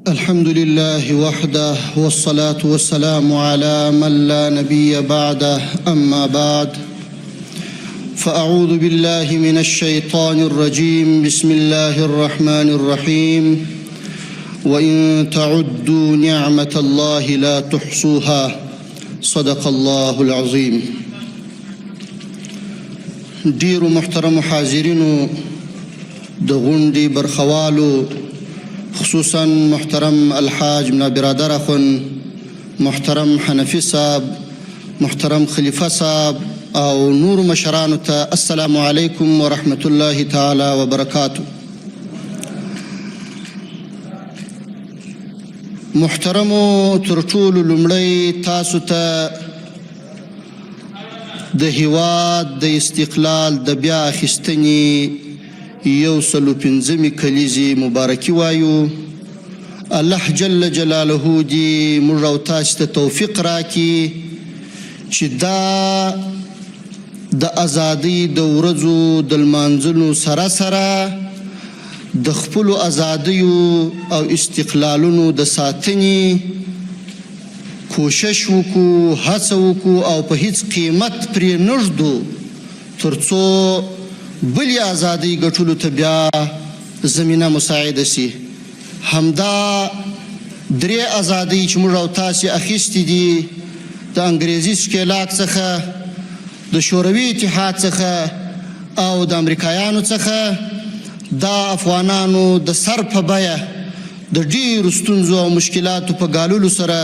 الحمد لله وحده والصلاة والسلام على من لا نبي بعده أما بعد فأعوذ بالله من الشيطان الرجيم بسم الله الرحمن الرحيم وإن تعدوا نعمة الله لا تحصوها صدق الله العظيم. ډیرو محترم حاضرینو د غونډې برخوالو خصوصا محترم الحاج ملا برادر اخون محترم حنفی صاحب محترم خلیفه صاحب او نور مشرانو ته السلام علیکم ورحمت الله تعالی وبرکاته. محترمو تر ټولو لومړی تاسو ته د هیواد د استقلال د بیا اخیستنې 105 کلیزې مبارکي وایو. الله جل جلاله دې موږ او تاسو ته توفیق راکړي چې دا د ازادۍ د ورځو د لمانځلو سره سره د خپلو ازادیو او استقلالونو د ساتنې کوشش وکړو، هڅه وکړو او په هیڅ قیمت پرې نه ږدو تر څو بلې ازادۍ ګټلو ته بیا زمینه مساعده سي. همدا درې ازادۍ چې موږ او تاسې اخیستې دي د انګریزي ښکېلاک څخه، د شوروي اتحاد څخه او د امریکایانو څخه، دا افغانانو د سر په بیه د ډېرو ستونزو او مشکلاتو په ګاللو سره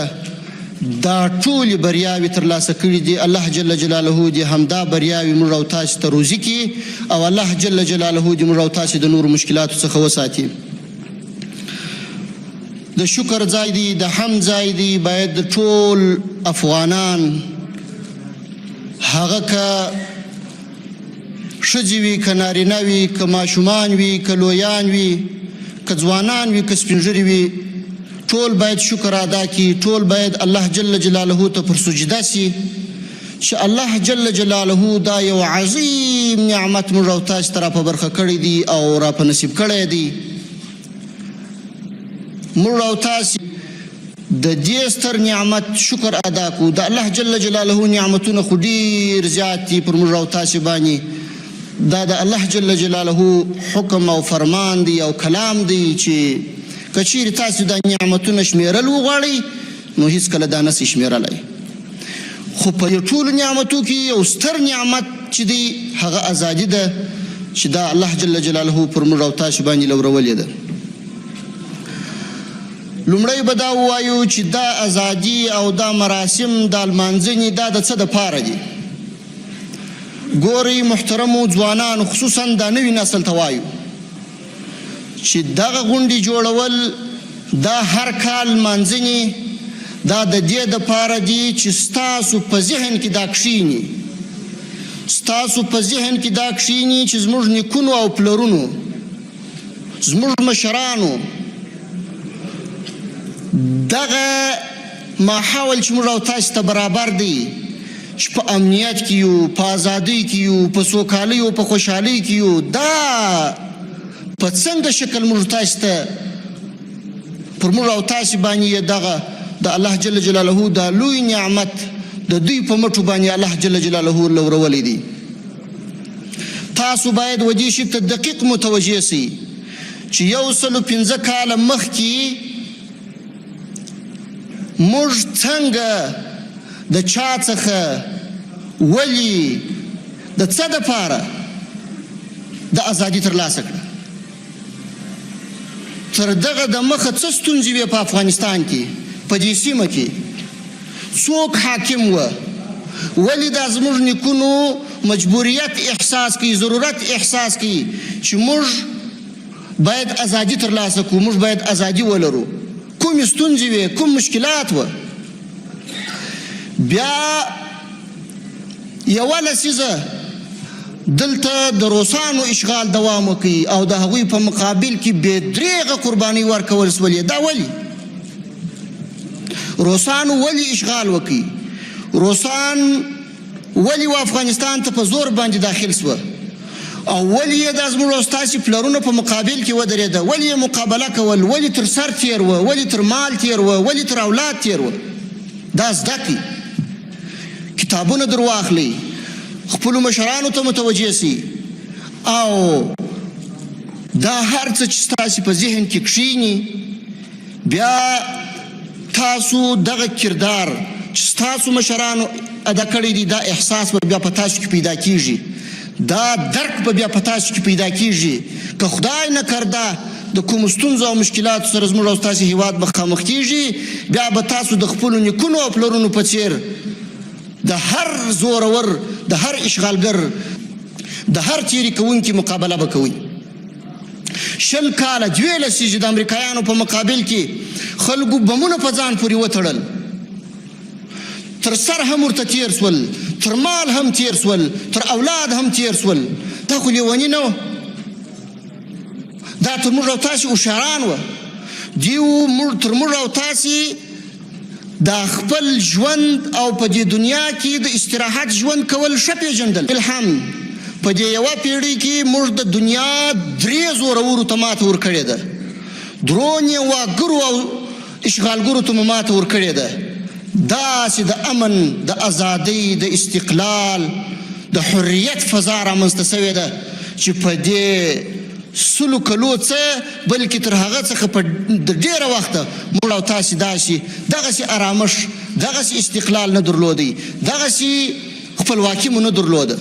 دا ټولې بریاوې ترلاسه کړي دي. الله جل جلاله دې همدا بریاوې موږ او تاسې ته روزي کړي او الله جل جلاله دې موږ او تاسې د نورو مشکلاتو څخه وساتي. د شکر ځای دی، د حمد ځای دی. باید د ټول افغانان هغه که ښځې وي، که نارینه وي، که ماشومان وي، که لویان وي، که ځوانان وي، که سپین ږیري وي، ټول باید شکر ادا کړي. ټول باید الله جل جلاله ته پر سجده سي چې الله جل جلاله دا یو عظیم نعمت موږ او تاسو ته را په برخه کړی دی او را په نصیب کړی دی. موږ او تاسو د دې ستر نعمت شکر ادا کړو. د الله جل جلاله نعمتونه خو ډېر زیات دي پر موږ او تاسو باندې. دا د الله جل جلاله حکم او فرمان دی او کلام دی چې که چیرې تاسو دا نعمتونه شمیرل وغواړئ نو هیڅکله دا نسئ شمیرلی. خو په دې ټولو نعمتو کې یو ستر نعمت چې دی هغه ازادي ده چې دا الله جل جلاله پر موږ او تاسو باندې لورولې ده. لومړی به دا ووایو چې دا ازادي او دا مراسم دا لمانځنې دا د څه دپاره دي. ګورئ محترمو ځوانانو، خصوصا دا نوي نسل ته وایو چې دغه غونډې جوړول دا هر کال لمانځنې دا د دې دپاره دي چې ستاسو په ذهن کې دا کښیني، ستاسو په ذهن کې دا کښیني چې زموږ نیکونو او پلرونو، زموږ مشرانو دغه ماحول چې موږ او تاسو ته برابر دی چې په امنیت کې یو، په ازادۍ کې یو، په سوکالۍ او په خوشحالۍ کې یو، دا په څنګه شکل موږ تاسو ته پر موږ او تاسو باندې دغه د الله جل جلاله دا لوی نعمت د دوی په مټو باندې الله جل جلاله لورولی دی. تاسو باید و دې شي ته دقیق متوجه سئ چې 105 کاله مخکې موږ څنګه د چا څخه ولې د څه دپاره د ازادي ترلاسه کړه. تر دغه د مخه څه ستونزې وې په افغانستان کې، په دې سیمه کې څوک حاکم و، ولې دا زموږ نیکونو مجبوریت احساس کوي، ضرورت احساس کوي چې موږ باید ازادي ترلاسه کړو، موږ باید ازادي ولرو. کومې ستونزې وې، کوم مشکلات و. بیا یوه لسیزه دلته د روسانو اشغال دوام وکړي او د هغوی په مقابل کې بې دریغه قربانۍ ورکول سولې. دا ولې روسانو ولې اشغال وکړي؟ روسان ولې و افغانستان ته په زور باندې داخل سوه؟ او ولې یې دا زموږ او ستاسې پلرونه په مقابل کې ودرېده، ولې یې مقابله کول، ولې تر سر تیر وه، ولې تر مال تیر وه، ولې تر اولاد تیر وه. دا زده کړي، کتابونه در واخلئ، خپلو مشرانو ته متوجه سي، او دا هر څه چې ستاسې په ذهن کې کښېني، بیا تاسو دغه کردار چې ستاسو مشرانو ادا کړی دی، دا احساس به بیا په تاسو کې پیدا کیږي، دا درک به بیا په تاسو کې پیدا کیږي. که خدای نه کرده د کومو ستونزو او مشکلاتو سره زموږ او ستاسې هیواد مخامخ کیږي، بیا به تاسو د خپلو نیکونو او پلرونو په څیر د هر زورور، د هر اشغالګر، د هر تیري کوونکي مقابله به کوئ. 20 کاله 12 لسیزې د امریکایانو په مقابل کې خلکو بمونه په ځان پورې وتړل، تر سر هم ورته تیر سول، تر مال هم تیر سول، تر اولاد هم تیر سول. دا خو لیوني نه وه، دا تر موږ او تاسې هوښیاران وه. دیو تر موږ او تاسې دا خپل ژوند او په دې دنیا کې د استراحت ژوند کول ښه پېژندل. الحمد په دې یوه پیړۍ کې موږ د دنیا 3 زورورو ته ماته ورکړې ده، درون یې واګرو او اشغالګرو ته مو ماته ورکړې ده. داسې د امن، د ازادۍ، د استقلال، د حریت فضا رامنځته سوې ده چې په دې 100 کلو څه بلکې تر هغه څخه په د ډېره وخته موږ او تاسې دغسې ارامش، دغسې استقلال نه درلودی، دغسې خپلواکي مو نه درلوده.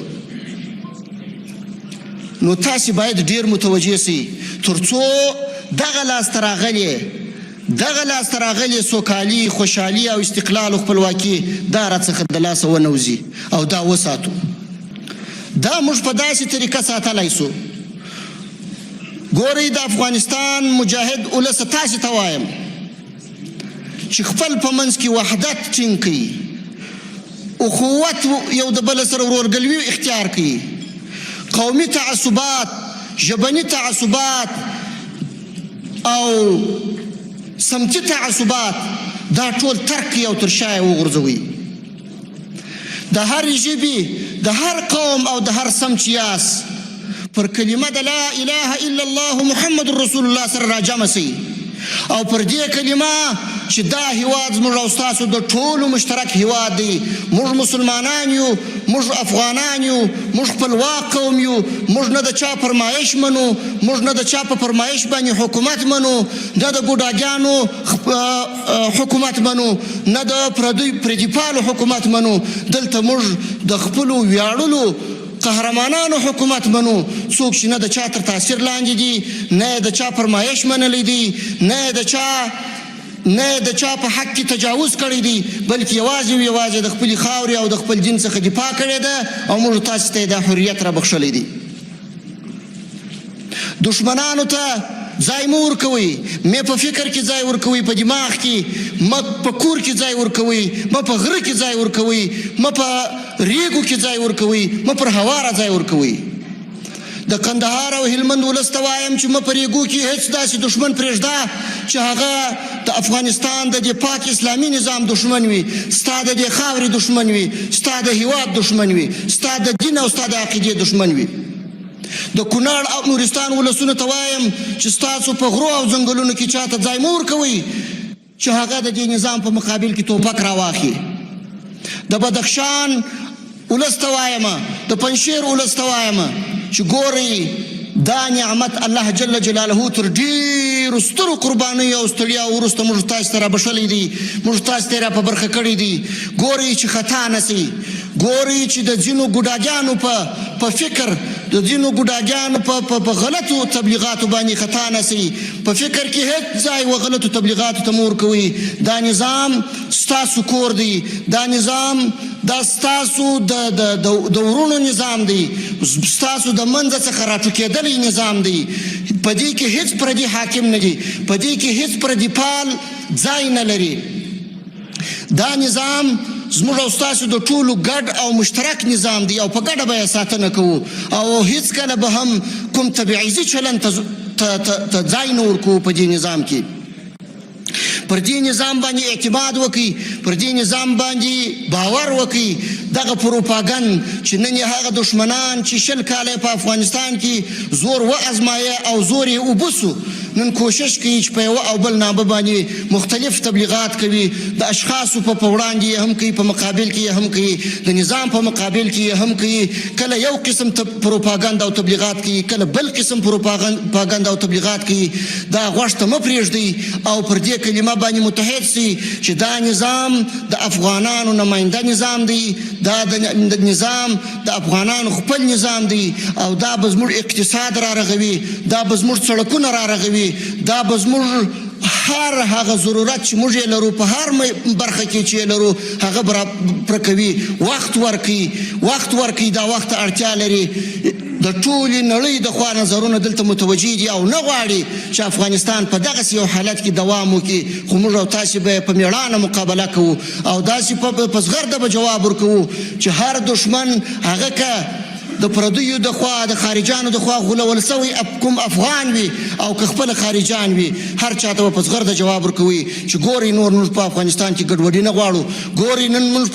نو تاسې باید ډېر متوجه سئ تر څو دغه لاسته راغلې سوکالي، خوشحالي او استقلال او خپلواکي دا راڅخه د لاسه ونوځي او دا وساتو. دا موږ په داسې طریقه ساتلی سو. ګورئ، د افغانستان مجاهد ولس تاسې ته وایم چې خپل په منځ کې وحدت ټینګ کړي، اخوت یو د بل سره ورورګلوي اختیار کړي، قومي تعصبات، ژبني تعصبات او سمتي تعصبات دا ټول ترک او تر شا وغورځوئ. د هر ژبې، د هر قوم او د هر سمت چې یاست پر کلمه د لا اله الا الله محمد رسول الله سره راجمع سئ، او پر دې کلمه چې دا هیواد زموږ او ستاسو د ټولو مشترک هیواد دی. موږ مسلمانان یو، موږ افغانان یو، موږ خپلواک قوم یو، موږ نه د چا فرمایش منو، موږ نه د چا په فرمایش باندې حکومت منو، نه د ګوډاګیانو حکومت منو، نه د پردیپالو حکومت منو. دلته موږ د خپلو ویاړلو قهرمانانو حکومت منو، څوک چې نه د چا تر تاثیر لاندې دي، نه د چا فرمایش منلی دی، نه د چا په حق کې تجاوز کړی دی، بلکې یوازې د خپلې خاورې او د خپل دین څخه دفاع کړې ده، او موږ تاسې ته یې دا حریت را بخښلی دی. دشمنانو ته ځای مه ورکوئ، مې په فکر کې ځای ورکوئ، په دماغ کې مه، په کور کې ځای ورکوئ، مه په غره کې ځای ورکوئ، مه په ریګو کې ځای ورکوئ، مه پر هواره ځای ورکوئ. د کندهار او هلمند ولس ته وایم چې مه په ریګو کې هېڅ داسې دښمن پرېږده چې هغه د افغانستان د دې پاک اسلامي نظام دښمن وي، ستا د دې خاورې دښمن وي، ستا د هیواد دښمن وي، ستا د دین او ستا د عقیدې دښمن وي. د کونړ او نورستان ولسونو ته وایم چې ستاسو په غرو او ځنګلونو کې چاته ځای مه ورکوئ چې هغه د دې نظام په مقابل کې توپک راواخلي. د بدخشان ولس ته وایم، د پنجشیر ولس ته وایم چې ګورئ، دا نعمت الله جل جلاله تر ډېرو سترو قربانیو او ستړیا وروسته موږ تاسو ته رابښلی دی، موږ تاسو ته یې را په برخه کړی دی. ګورئ چې خطا نه سئ، ګورئ چې د ځینو ګوډاګیانو په فکر، د ځینو ګوډاګیانو په غلطو تبلیغاتو باندې خطا نه سئ، په فکر کې هېڅ ځای و غلطو تبلیغاتو ته مه ورکوئ. دا نظام ستاسو کور دی، دا نظام دا ستاسو د ورونو نظام دی، ستاسو د منځه څخه راټوکېدلی نظام دی. په دې کې هېڅ پردي حاکم نه دی، په دې کې هېڅ پردي پال ځای نه لري. دا نظام زموږ او ستاسو د ټولو ګډ او مشترک نظام دی، او په ګډه به یې ساتنه کوو، او هېڅکله به هم کوم تبعیضي چلند ته ځای نه ورکوو په دې نظام کې. پر دې نظام باندې اعتماد وکړي، پر دې نظام باندې باور وکړي. دغه پروپاګند چې نن یې هغه دښمنان چې 20 کاله په افغانستان کې زور وازمایه او زور یې وبسو، نن کوشش کوي چې په یوه او بل نامه باندې مختلف تبلیغات کوي. د اشخاصو په وړاندې یې هم کوي، په مقابل کې یې هم کوي، د نظام په مقابل کې یې هم کوي. کله یو قسم پروپاګند او تبلیغات کوي، کله بل قسم پروپاګند او تبلیغات کوي. دا غوږ ته مه پرېږدئ او پر دې کلمه باندې متحد سي چې دا نظام د افغانانو نماینده نظام دی، دا د نظام د افغانانو خپل نظام دی او دا به زموږ اقتصاد را رغوي، دا به زموږ سړکونه را رغوي، دا به زموږ هر هغه ضرورت چې موږ یې لرو په هر برخه کې چې یې لرو هغه پوره کوي. وخت ورکوي، دا وخت ته اړتیا لري. د ټولې نړۍ د خوا نظرونه دلته متوجه دي او نه غواړي چې افغانستان په دغسې یو حالت کې دوام وکړي، خو موږ او تاسې به په مېړانه مقابله کوو او داسې په زغرده به جواب ورکوو چې هر دښمن هغه که د پردیو د خوا د خارجانو د خوا غولول سوی کوم افغان وي او که خپل خارجان وي، هر چاته به په زغرده جواب ورکوي چې ګورئ نور موږ په افغانستان کې ګډوډي نه غواړو، ګورئ نن موږ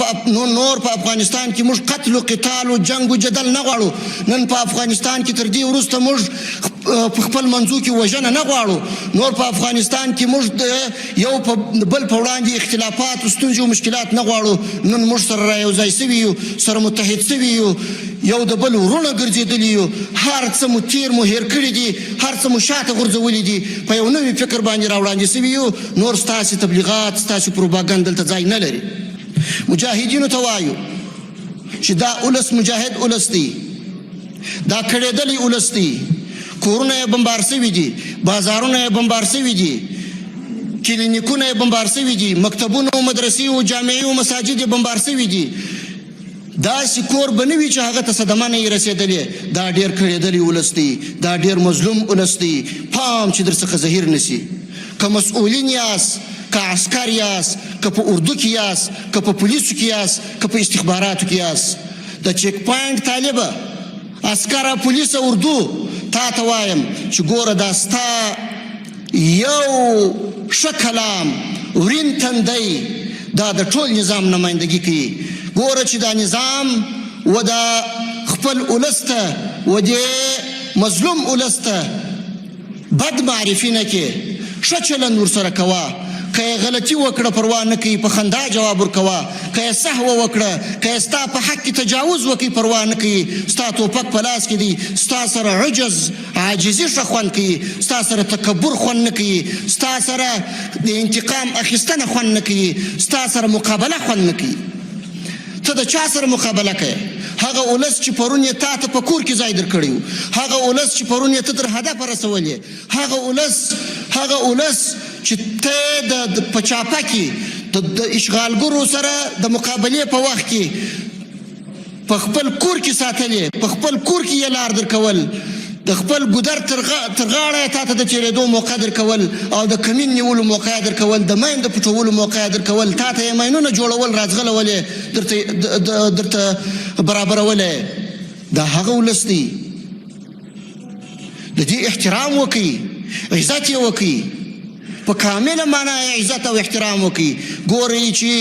نور په افغانستان کې موږ قتل و قتال و جنګ و جدل نه غواړو، نن په افغانستان کې تر دې وروسته موږ په خپل منځو کې وژنه نه غواړو، نور په افغانستان کې موږ د یو بل په وړاندې اختلافات او ستونزې او مشکلات نه غواړو. نن موږ سره رایوځای سوي یو، سره متحد سوي یو، یو د بل ورونه ګرځېدلي یو، هر څه مو تیر مو هیر کړي دي، هر څه مو شاته غورځولي دي، په یو نوي فکر باندې راوړاندې سوي یو. نور ستاسې تبلیغات، ستاسې پروپاګند دلته ځای نه لري. مجاهدینو ته وایو چې دا اولس مجاهد اولس دی، دا کړېدلی اولس دی، کورونه یې بمبار سوي دي، بازارونه یې بمبار سوي دي، کلینیکونه یې بمبار سوي دي، مکتبونه او مدرسې او جامعې او مساجد یې بمبار سوي دي. داسې کور به نه وي چې هغه ته صدمه نه یې رسېدلې. دا ډېر کړېدلی ولس دی، دا ډېر مظلوم ولس دی. پام چې در څخه زهیر نسي. که مسؤلین یاست، که عسکر یاست، که په اردو کې یاست، که په پولیسو کې یاست، که په استخباراتو کې یاست، د چیک پاینټ طالبه عسکر پولیس اردو تا ته وایم چې ګوره دا ستا یو ښه کلام ورین تندی دا د ټول نظام نمایندګي کوي. ګوره چې دا نظام و د خپل اولس ته و د مظلوم اولس ته بد معرفي نه کې، ښه چلند ورسره کوه. که یې غلطي وکړه پروا نه کوي، په خندا جواب ورکوه. که یې سهوه وکړه، که یې ستا په حق کې تجاوز وکړي پروا نه کوي. ستا توپک په لاس کې دی، ستا سره عجز عاجزي ښه خوند کوي، ستا سره تکبر خوند نه کوي، ستا سره د انتقام اخیستنه خوند نه کوي، ستا سره مقابله خوند نه کوي. ته د چا سره مقابله کوې؟ هغه اولس چې پرون یې تا ته په کور کې ځای درکړی و، هغه اولس چې پرون یې ته تر هدفه رسولې، هغه اولس چې ته په چاپه کې د اشغالګرو سره د مقابلې په وخت کې په خپل کور کې ساتلې، په خپل کور کې یې لار درکول، د خپل ګودر تر غاړه تا ته د تېرېدو موقع درکول او د کمین نیولو موقع درکول، د مین د پټولو موقع درکول، تا ته یې مینونه جوړول، راځغلولې، درته برابرولې. دا هغه ولس دی. د دې احترام وکړي، عزت یې وکړي، په کامله معنا یې عزت او احترام وکړي. ګورئ چې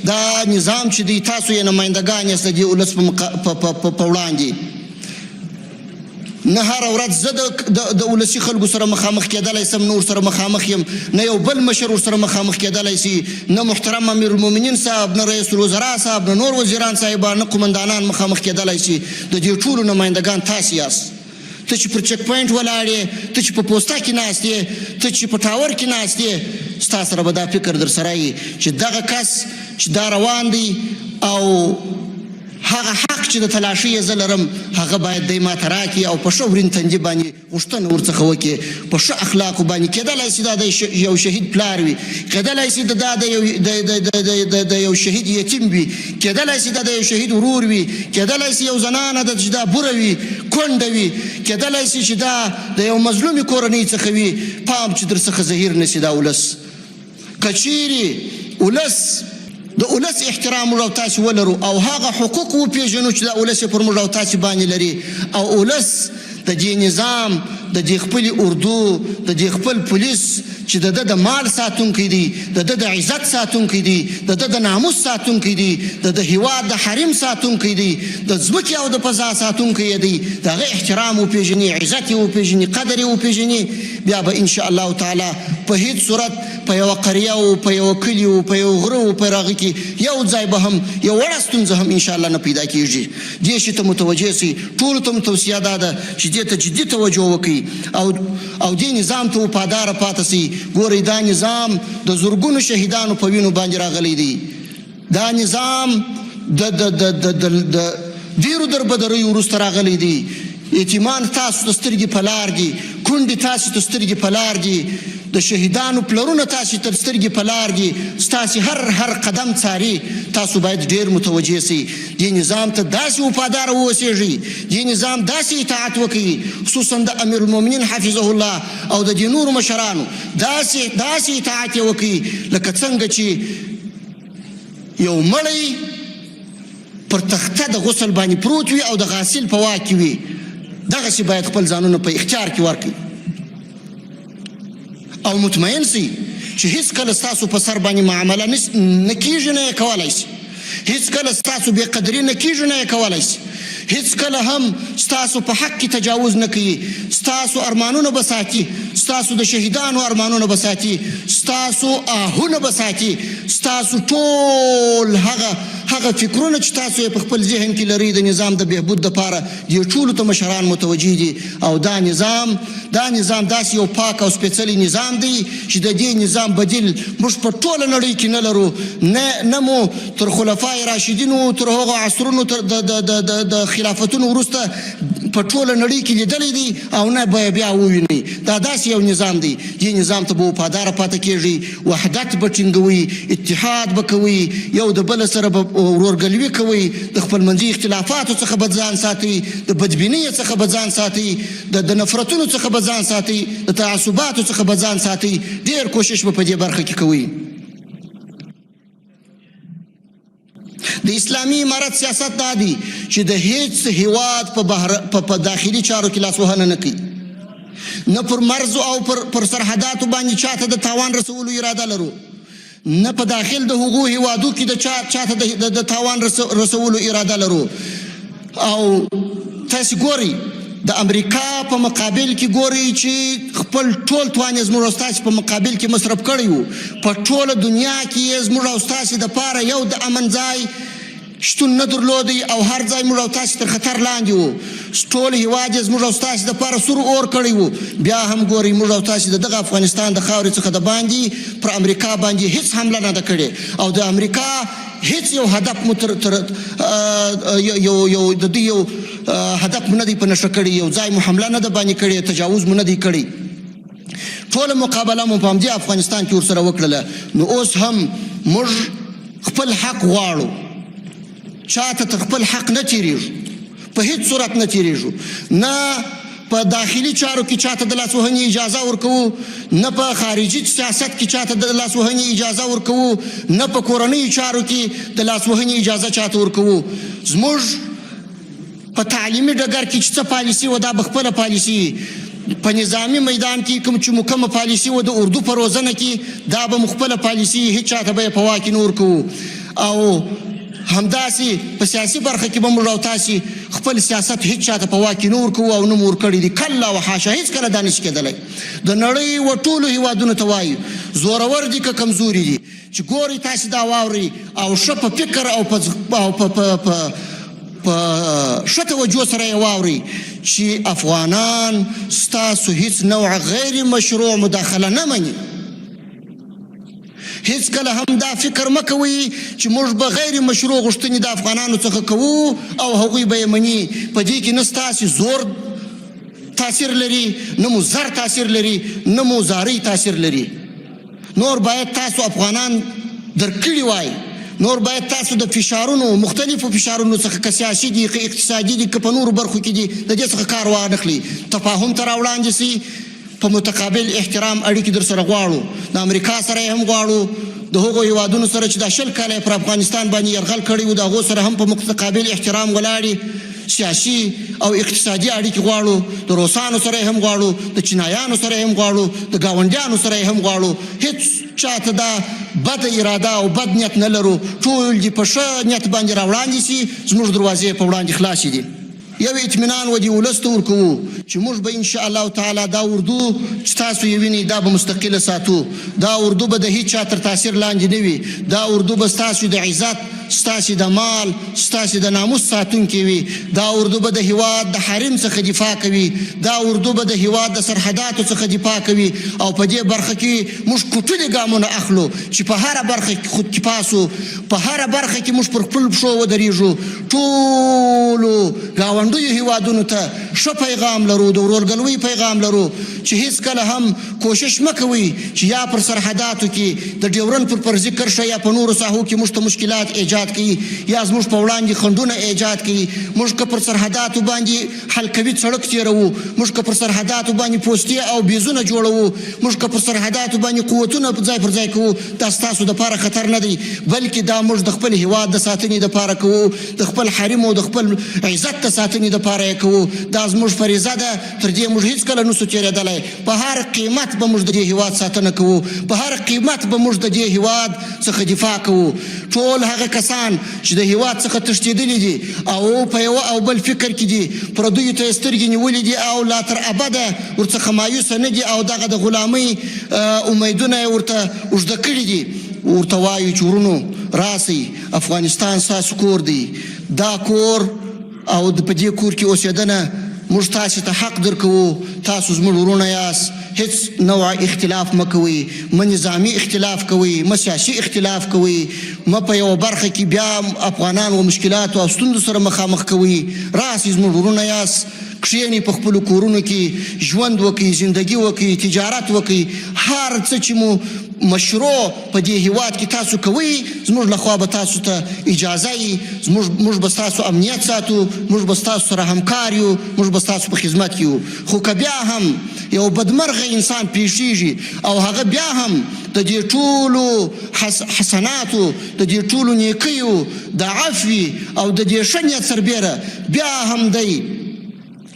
دا نظام چې دی تاسو یې نمایندګان یاست د دې ولس په وړاندې. نه هر ورځ زه د ولسي خلکو سره مخامخ کېدلی سم، نور سره مخامخ یم، نه یو بل مشر ورسره مخامخ کېدلی سي، نه محترم امیر المؤمنین صاحب، نه رئیس الوزرا صاحب، نه نور وزیران صاحبان، نه قمندانان مخامخ کېدلی سي. د دې ټولو نمایندګان تاسې یاست. ته چې پر چک پوینټ ولاړ یې، ته چې په پوسته کې ناست یې، ته چې په ټاور کې ناست یې، ستا سره به دا فکر در سره وي چې دغه کس چې دا روان دی او هغه حق چې د تلاشي یې زه لرم هغه باید دی ما ته راکړي او په ښه ورین تندي باندې غوښتنه ورڅخه وکړي، په ښه اخلاقو باندې. کېدلی سي دا د یو شهید پلار وي، کېدلی سي دا د یو شهید یتیم وي، کېدلی سي دا د یو شهید ورور وي، کېدلی سي یو زنانه ده چې دا بوره وي، کونډه وي، کېدلی سي چې دا د یو مظلومې کورنۍ څخه وي. پام چې در څخه زهیر نسي دا ولس. که چیرې ولس د اولس احترام موږ او تاسې ولرو او هغه حقوق وپېژنو چې دا اولس یې پر موږ او تاسې باندې لري، او اولس د دې نظام، د دې خپلې اردو، د دې خپل پولیس، چې د ده د مال ساتونکی دی، د ده د عزت ساتونکی دی، د ده د ناموس ساتونکی دی، د ده هیواد د حریم ساتونکی دی، د ځمکې او د فضا ساتونکی دی، د هغه احترام وپېژني، عزت یې وپېژني، قدر یې وپېژني، بیا به انشاءالله تعالی په هیڅ صورت په یوه قریه او په یوه کلي او په یوه غره او په هغه کې یو ځای به هم یو وړه ستونزه هم انشاءالله نه پیدا کېږي. دې شي ته متوجه سي. ټولو ته م توصیه دا ده چې دې ته جدي توجه وکړي او دې نظام ته وفاداره پاته سي. ګورئ دا نظام د زرګونو شهیدانو په وینو باندې راغلی دی. دا نظام د ډېرو دربدریو وروسته راغلی دی. یتیمان تاسو ته سترګې په لار دي، کونډې تاسو ته سترګې په لار دي، د شهیدانو پلرونه تاسو ته سترګې په لار دي، ستاسې هر قدم څاري. تاسو باید ډېر متوجه سئ. دې نظام ته داسې وفاداره واوسېږئ، دې نظام داسې اطاعت وکړئ، خصوصا د امیر المؤمنین حفظه الله او د دې نورو مشرانو داسې اطاعت یې وکړئ لکه څنګه چې یو مړی پر تخته د غسل باندې پروت وي او د غاسل په واک کې وي. دغسې باید خپل ځانونه په اختیار کې ورکړي او مطمئن سي چې هیڅ کله ستاسو په سر باندې معامله نه کېږي، نه یې کولی سي. هیڅ کله ستاسو بې قدري نه کېږي، نه یې کولی سي. هیڅ کله هم ستاسو په حق کې تجاوز نه کوي. ستاسو ارمانونه به ساتي، ستاسو د شهیدانو ارمانونه به ساتي، ستاسو آهونه به ساتي، ستاسو ټول هغه فکرونه چې تاسو یې په خپل ذهن کې لرئ د نظام د بهبود دپاره، دې ټولو ته مشران متوجه دي. او دا نظام داسې یو پاک او سپېڅلی نظام دی چې د دې نظام بدیل موږ په ټوله نړۍ کې نه لرو. نه مو تر خلفای راشدینو تر هغو عصرونو د خلافتونو وروسته په ټوله نړۍ کې لیدلی دی او نه به بیا ووینئ. دا داسې یو نظام دی. دې نظام ته به وفاداره پاته کېږئ، وحدت به ټینګوئ، اتحاد به کوئ، یو د بل سره به ورورګلوي کوئ، د خپلمنځي اختلافاتو څخه به ځان ساتئ، د بدبینۍ څخه به ځان ساتئ، د نفرتونو څخه به ځان ساتئ، د تعصباتو څخه به ځان ساتئ. ډېر کوشش به په دې برخه کې کوئ. د اسلامي امارت سیاست دا دی چې د هیڅ هیواد په داخلي چارو کې لاسوهنه نه کوي، نه پر مرزو او پر سرحداتو باندې چاته د تاوان رسولو اراده لرو، نه په داخل د هغو هیوادو کې د چاته د تاوان رسولو اراده لرو. او تاسې ګورئ د امریکا په مقابل کې ګورئ چې خپل ټول توان یې زموږ او ستاسې په مقابل کې مصرف کړی و. په ټوله دنیا کې یې زموږ او ستاسې دپاره یو د امن ځای شتون نه درلودی او هر ځای موږ او تاسې تر خطر لاندې وو. ټول هیواد یې زموږ او ستاسې دپاره سور اور کړی و. بیا هم ګورئ موږ او تاسې د دغه افغانستان د خاورې څخه د باندې پر امریکا باندې هیڅ حمله نه ده کړې او د امریکا هیڅ یو هدف مو د دوی یو هدف مو نه دی په نښه کړی، یو ځای مو حمله نه ده باندې کړې، تجاوز مو نه دی کړی. ټوله مقابله مو په همدې افغانستان کې ورسره وکړله. نو اوس هم موږ خپل حق غواړو، چاته تر خپل حق نه تیریږو، په هیڅ صورت نه تیریږو. نه په داخلي چارو کې چاته د لاسوهنې اجازه ورکوو، نه په خارجي سیاست کې چاته د لاسوهنې اجازه ورکوو، نه په کورنیو چارو کې د لاسوهنې اجازه چاته ورکوو. زموږ په تعلیمي ډګر کې چې څه پالیسي وه دا به خپله پالیسي وي. په نظامي میدان کې کوم چې مو کومه پالیسي وه د اردو په روزنه کې دا به مو خپله پالیسي وي، هېڅ چاته به یې په واک کې نه ورکوو. او همداسې په سیاسي برخه کې به موږ او تاسې خپل سیاست هیڅ چاته په واک کې نه ورکوو او نه مو ورکړی دي. کله و حاشا، هېڅ کله دا نشي کېدلی. د نړۍ و ټولو هیوادونو ته وایو زورور دي که کمزوري دي، چې ګورئ تاسې دا واورئ او ښه په فکر او په ښه توجه سره یې واورئ چې افغانان ستاسو هیڅ نوع غیر مشروع مداخله نه مني. هیڅ کله هم دا فکر مه کوئ چې موږ به غیر مشروع غوښتنې د افغانانو څخه کوو او هغوی به یې مني. په دې کې نه ستاسې زور تاثیر لري، نه مو زر تاثیر لري، نه مو زارۍ تاثیر لري. نور باید تاسو افغانان درکړي وای، نور باید تاسو د فشارونو مختلفو فشارونو څخه که سیاسي دي که اقتصادي دي که په نورو برخو کې دي د دې څخه کار وانخلي، تفاهم ته راوړاندې سي. په متقابل احترام اړیکې در سره غواړو، د امریکا سره هم غواړو، د هغو هیوادونو سره چې دا 20 کاله پر افغانستان باندې یرغل کړی و د هغو سره هم په متقابل احترام ولاړې. سیاسي او اقتصادي اړیکې غواړو، د روسانو سره هم غواړو، د چینایانو سره هم غواړو، د ګاونډیانو سره هم غواړو. هیڅ چاته دا بد اراده او بد نیت نه لرو. ټول دې په ښه نیت باندې راوړاندې سي، زموږ دروازې په وړاندې خلاصې دي. یو اطمینان و دې ولس ته ورکوو چې موږ به انشاء الله تعالی دا اردو چې تاسو یې وینئ دا به مستقله ساتو. دا اردو به د هیڅ چا تر تاثیر لاندې نه وي. دا اردو به ستاسو د عزت، ستاسو د مال، ستاسو د ناموس ساتونکی وي. دا اردو به د هیواد د حریم څخه دفاع کوي. دا اردو به د هیواد د سرحداتو څخه دفاع کوي. او په دې برخه کې موږ کوټلي ګامونه اخلو چې په هره برخه کې خود کفاسو، په هره برخه کې موږ پر خپل پښو ودرېږو. ټولو ګاونډیو هیوادونو ته ښه پیغام لرو، د ورورګلوۍ پیغام لرو چې هیڅکله هم کوشش مه کوئ چې یا پر سرحداتو کې د ډیورنډ پر فرضي کرښه یا په نورو ساحو کې موږ ته مشکلات ایجاد کوي یا زموږ په وړاندې خنډونه ایجاد کوي. موږ که پر سرحداتو باندې حلقوي سړک تېروو، موږ که پر سرحداتو باندې پوستې او بیزونه جوړوو، موږ که پر سرحداتو باندې قوتونه ځای پر ځای کوو، دا ستاسو دپاره خطر نه دی، بلکې دا موږ د خپل هیواد د ساتنې دپاره کوو، د خپل حریم او د خپل عزت د ساتنې دپاره یې کوو. دا زموږ فریضه ده، تر دې موږ هیڅکله نسو تېرېدلی. په هر قیمت به موږ د دې هیواد ساتنه کوو، په هر قیمت به موږ د دې هیواد څخه دفاع کوو. ټول هغه کسان چې د هیواد څخه تښتېدلي دي او په یوه او بل فکر کې دي، پردیو ته یې سترګې نیولې دي او لا تر ابده ورڅخه مایوسه نه دي او دغه د غلامۍ امیدونه یې ورته اوږده کړي دي، ورته وایو چې ورونو راسئ، افغانستان ستاسو کور دی. دا کور او په دې کور کې اوسېدنه موږ تاسو ته حق درکوو. تاسو زموږ ورونه یاست، هیڅ نوع اختلاف مه کوئ، مه نظامي اختلاف کوئ، مه سیاسي اختلاف کوئ، مه په یوه برخه کې بیا افغانان و مشکلاتو او ستونزو سره مخامخ کوئ. راسئ زموږ ورونه یاست، کښېنئ په خپلو کورونو کې ژوند وکړئ، زندگی وکړئ، تجارت وکړئ، هر څه چې مو مشروع په دې هیواد کې تاسو کوئ، زموږ لخوا به تاسو ته اجازه یي، موږ به ستاسو امنیت ساتو، موږ به ستاسو سره همکار یو، موږ به ستاسو په خدمت کې یو. خو که بیا هم یو بدمرغه انسان پیښیږي او هغه بیا هم د دې ټولو حسناتو، د دې ټولو نیکیو، د عفوي او د دې ښه نیت سربیره بیا هم دی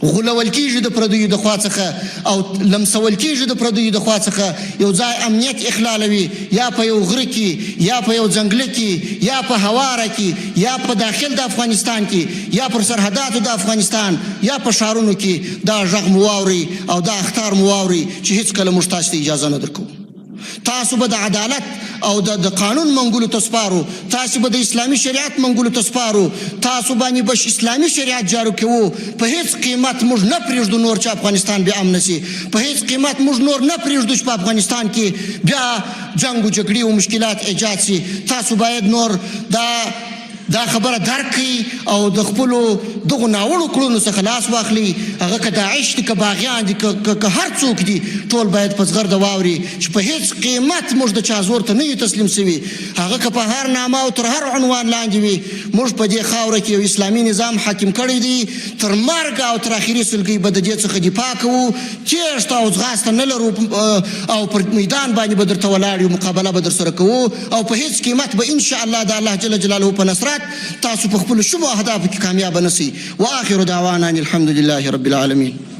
غولول کېږي د پردیو د خوا څخه او لمسول کېږي د پردیو د خوا څخه، یو ځای امنیت اخلالوي، یا په یو غره کې، یا په یو ځنګله کې، یا په هواره کې، یا په داخل د افغانستان کې، یا پر سرحداتو د افغانستان، یا په ښارونو کې دا غږ مو واورئ او دا اخطار مو واورئ چې هیڅکله موږ تاسو ته اجازه نه درکوو. تاسو به د عدالت او د قانون منګولو ته سپارو، تاسو به د اسلامي شریعت منګولو ته سپارو، تاسو باندې به اسلامي شریعت جارو کوو. په هیڅ قیمت موږ نه پرېږدو نور چې افغانستان بیا امن شي، په هیڅ قیمت موږ نور نه پرېږدو چې په افغانستان کې بیا جنګ و جګړې او مشکلات ایجاد شي. تاسو باید نور دا خبره درک کړئ او د خپلو دغو ناوړو کړنو څخه لاس واخلئ. هغه که داعش دي، که باغیان دي، که هر څوک دي، ټول باید په زغرده واوري چې په هیڅ قیمت موږ د چا زور ته نه یو تسلیم سوي. هغه که په هر نامه او تر هر عنوان لاندې وي، موږ په دې خاوره کې یو اسلامي نظام حاکم کړی دی. تر مرګ او تر اخري سلګۍ به د دې څخه دفاع کوو، تېښته او ځغاسته نه لرو او پر میدان باندې به درته ولاړ یو، مقابله به درسره کوو او په هیڅ قیمت به انشاء الله د الله جل جلاله په نصرت تاسو په خپلو شومو اهدافو کې کامیابه نه سئ. واخر دعوانا ان الحمد لله رب العالمین.